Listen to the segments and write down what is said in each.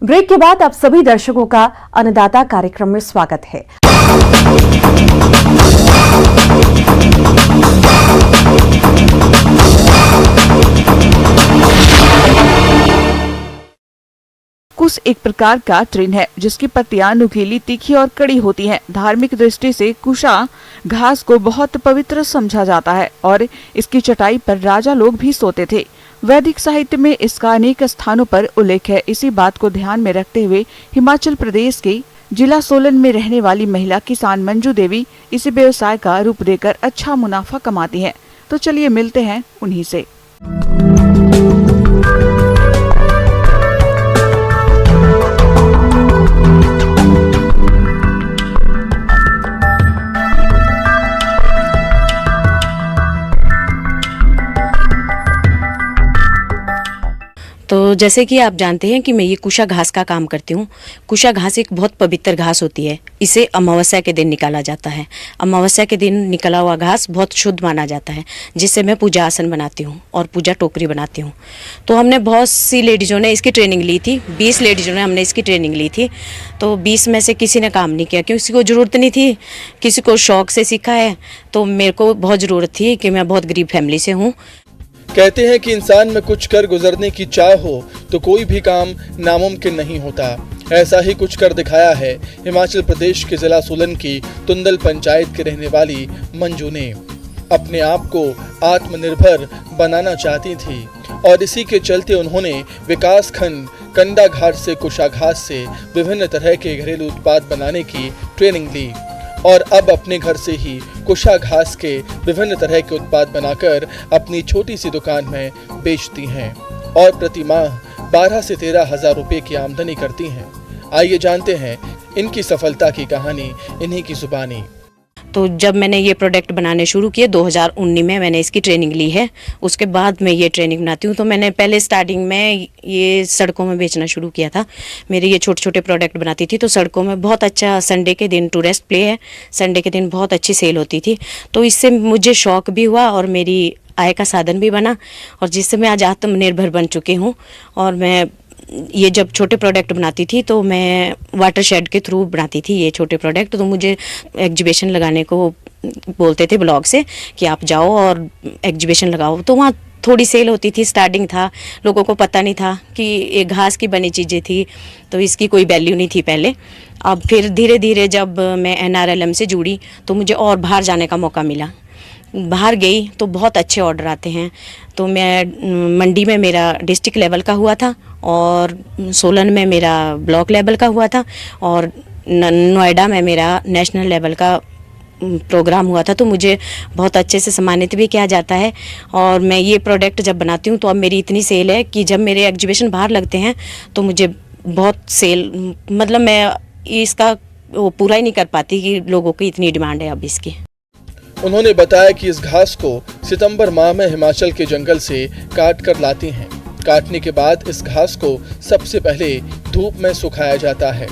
Break के बाद आप सभी दर्शकों का अन्नदाता कार्यक्रम में स्वागत है। कुश एक प्रकार का तृण है जिसकी पत्तियां नुकीली, तीखी और कड़ी होती हैं। धार्मिक दृष्टि से कुशा घास को बहुत पवित्र समझा जाता है और इसकी चटाई पर राजा लोग भी सोते थे। वैदिक साहित्य में इसका अनेक स्थानों पर उल्लेख है। इसी बात को ध्यान में रखते हुए हिमाचल प्रदेश के जिला सोलन में रहने वाली महिला किसान मंजू देवी इसे व्यवसाय का रूप देकर अच्छा मुनाफा कमाती हैं। तो चलिए मिलते हैं उन्हीं से। तो जैसे कि आप जानते हैं कि मैं ये कुशा घास का काम करती हूँ। कुशा घास एक बहुत पवित्र घास होती है। इसे अमावस्या के दिन निकाला जाता है। अमावस्या के दिन निकला हुआ घास बहुत शुद्ध माना जाता है, जिससे मैं पूजा आसन बनाती हूँ और पूजा टोकरी बनाती हूँ। तो हमने बहुत सी लेडीज़ों ने इसकी ट्रेनिंग ली थी। 20 लेडीज़ों ने हमने इसकी ट्रेनिंग ली थी। तो 20 में से किसी ने काम नहीं किया, क्योंकि किसी को ज़रूरत नहीं थी, किसी को शौक़ से सीखा है। तो मेरे को बहुत ज़रूरत थी कि मैं बहुत गरीब फैमिली से हूँ। कहते हैं कि इंसान में कुछ कर गुजरने की चाह हो तो कोई भी काम नामुमकिन नहीं होता। ऐसा ही कुछ कर दिखाया है हिमाचल प्रदेश के जिला सोलन की तुंदल पंचायत के रहने वाली मंजू ने। अपने आप को आत्मनिर्भर बनाना चाहती थी और इसी के चलते उन्होंने विकास खंड कंडा घाट से कुशा घास से विभिन्न तरह के घरेलू उत्पाद बनाने की ट्रेनिंग ली और अब अपने घर से ही कुशा घास के विभिन्न तरह के उत्पाद बनाकर अपनी छोटी सी दुकान में बेचती हैं और प्रति माह 12 से 13 हजार रुपए की आमदनी करती हैं। आइए जानते हैं इनकी सफलता की कहानी इन्हीं की जुबानी। तो जब मैंने ये प्रोडक्ट बनाने शुरू किए 2019 में मैंने इसकी ट्रेनिंग ली है। उसके बाद मैं ये ट्रेनिंग बनाती हूँ। तो मैंने पहले स्टार्टिंग में ये सड़कों में बेचना शुरू किया था। मेरे ये छोटे छोटे प्रोडक्ट बनाती थी, तो सड़कों में बहुत अच्छा, संडे के दिन टूरिस्ट प्ले है, संडे के दिन बहुत अच्छी सेल होती थी। तो इससे मुझे शौक़ भी हुआ और मेरी आय का साधन भी बना, और जिससे मैं आज आत्मनिर्भर बन चुकी हूँ। और मैं ये जब छोटे प्रोडक्ट बनाती थी तो मैं वाटर शेड के थ्रू बनाती थी ये छोटे प्रोडक्ट। तो मुझे एग्जीबिशन लगाने को बोलते थे ब्लॉग से कि आप जाओ और एग्जीबिशन लगाओ। तो वहाँ थोड़ी सेल होती थी, स्टार्टिंग था, लोगों को पता नहीं था कि ये घास की बनी चीज़ें थी, तो इसकी कोई वैल्यू नहीं थी पहले। अब फिर धीरे धीरे जब मैं NRLM से जुड़ी तो मुझे और बाहर जाने का मौका मिला। बाहर गई तो बहुत अच्छे ऑर्डर आते हैं। तो मैं मंडी में मेरा डिस्ट्रिक्ट लेवल का हुआ था और सोलन में मेरा ब्लॉक लेवल का हुआ था और नोएडा में मेरा नेशनल लेवल का प्रोग्राम हुआ था। तो मुझे बहुत अच्छे से सम्मानित भी किया जाता है। और मैं ये प्रोडक्ट जब बनाती हूँ तो अब मेरी इतनी सेल है कि जब मेरे एग्जीबिशन बाहर लगते हैं तो मुझे बहुत सेल, मतलब मैं इसका वो पूरा ही नहीं कर पाती कि लोगों की इतनी डिमांड है अब इसकी। उन्होंने बताया कि इस घास को सितंबर माह में हिमाचल के जंगल से काट कर लाती हैं। काटने के बाद इस घास को सबसे पहले धूप में सुखाया जाता है,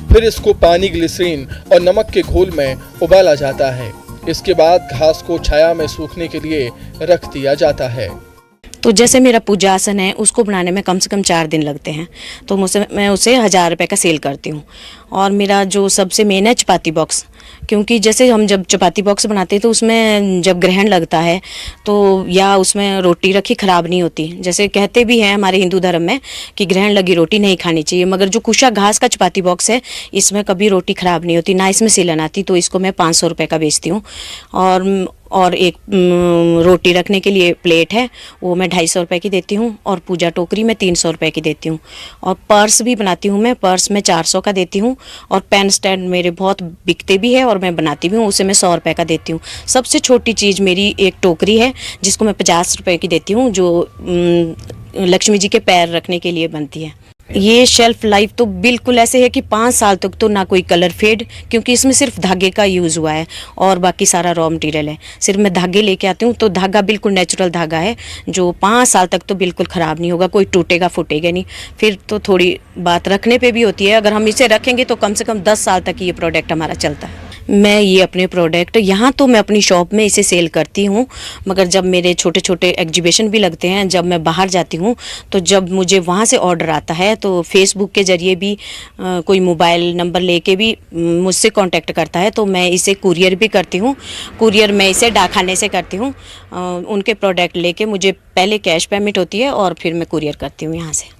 फिर इसको पानी, ग्लिसरीन और नमक के घोल में उबाला जाता है। इसके बाद घास को छाया में सूखने के लिए रख दिया जाता है। तो जैसे मेरा पूजा आसन है उसको बनाने में कम से कम 4 दिन लगते हैं। तो मैं उसे 1000 रुपये का सेल करती हूँ। और मेरा जो सबसे मेन है चपाती बॉक्स, क्योंकि जैसे हम जब चपाती बॉक्स बनाते हैं तो उसमें जब ग्रहण लगता है तो या उसमें रोटी रखी ख़राब नहीं होती। जैसे कहते भी हैं हमारे हिंदू धर्म में कि ग्रहण लगी रोटी नहीं खानी चाहिए, मगर जो कुशा घास का चपाती बॉक्स है इसमें कभी रोटी ख़राब नहीं होती, ना इसमें सीलन आती। तो इसको मैं 500 रुपये का बेचती हूँ। और एक रोटी रखने के लिए प्लेट है, वो मैं 250 रुपये की देती हूँ। और पूजा टोकरी में 300 रुपये की देती हूँ। और पर्स भी बनाती हूँ मैं, पर्स में 400 का देती हूँ। और पेन स्टैंड मेरे बहुत बिकते भी है और मैं बनाती भी हूँ, उसे मैं 100 रुपये का देती हूँ। सबसे छोटी चीज़ मेरी एक टोकरी है जिसको मैं 50 रुपये की देती हूँ, जो लक्ष्मी जी के पैर रखने के लिए बनती है। ये शेल्फ लाइफ तो बिल्कुल ऐसे है कि 5 साल तक तो ना कोई कलर फेड, क्योंकि इसमें सिर्फ धागे का यूज़ हुआ है और बाकी सारा रॉ मटेरियल है। सिर्फ मैं धागे लेके आती हूँ, तो धागा बिल्कुल नेचुरल धागा है जो 5 साल तक तो बिल्कुल ख़राब नहीं होगा, कोई टूटेगा फूटेगा नहीं। फिर तो थोड़ी बात रखने पे भी होती है, अगर हम इसे रखेंगे तो कम से कम 10 साल तक ये प्रोडक्ट हमारा चलता है। मैं ये अपने प्रोडक्ट यहाँ तो मैं अपनी शॉप में इसे सेल करती हूँ, मगर जब मेरे छोटे छोटे एग्जीबिशन भी लगते हैं, जब मैं बाहर जाती हूँ तो जब मुझे वहाँ से ऑर्डर आता है है तो फेसबुक के जरिए भी कोई मोबाइल नंबर लेके भी मुझसे कांटेक्ट करता है, तो मैं इसे कुरियर भी करती हूँ। कुरियर मैं इसे डाकखाने से करती हूँ। उनके प्रोडक्ट लेके मुझे पहले कैश पेमेंट होती है और फिर मैं कुरियर करती हूँ यहाँ से।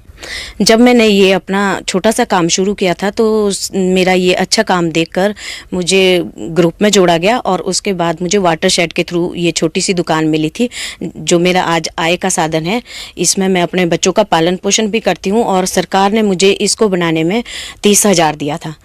जब मैंने ये अपना छोटा सा काम शुरू किया था तो मेरा ये अच्छा काम देखकर मुझे ग्रुप में जोड़ा गया और उसके बाद मुझे वाटरशेड के थ्रू ये छोटी सी दुकान मिली थी, जो मेरा आज आय का साधन है। इसमें मैं अपने बच्चों का पालन पोषण भी करती हूँ और सरकार ने मुझे इसको बनाने में 30,000 दिया था,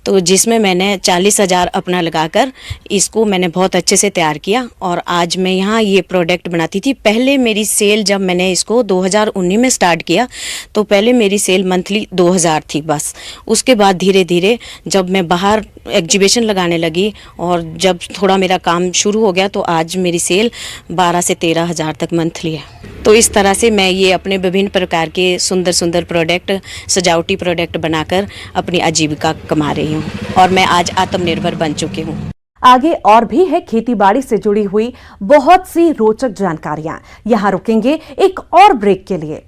तो जिसमें मैंने 40,000 अपना लगाकर इसको मैंने बहुत अच्छे से तैयार किया और आज मैं यहाँ ये प्रोडक्ट बनाती थी। पहले मेरी सेल, जब मैंने इसको 2019 में स्टार्ट किया तो पहले मेरी सेल मंथली 2,000 थी बस। उसके बाद धीरे धीरे जब मैं बाहर एग्जीबिशन लगाने लगी और जब थोड़ा मेरा काम शुरू हो गया तो आज मेरी सेल 12 से 13,000 तक मंथली है। तो इस तरह से मैं ये अपने विभिन्न प्रकार के सुंदर सुंदर प्रोडक्ट, सजावटी प्रोडक्ट बनाकर अपनी आजीविका कमा रही हूँ और मैं आज आत्मनिर्भर बन चुकी हूँ। आगे और भी है खेतीबाड़ी से जुड़ी हुई बहुत सी रोचक जानकारियां। यहाँ रुकेंगे एक और ब्रेक के लिए।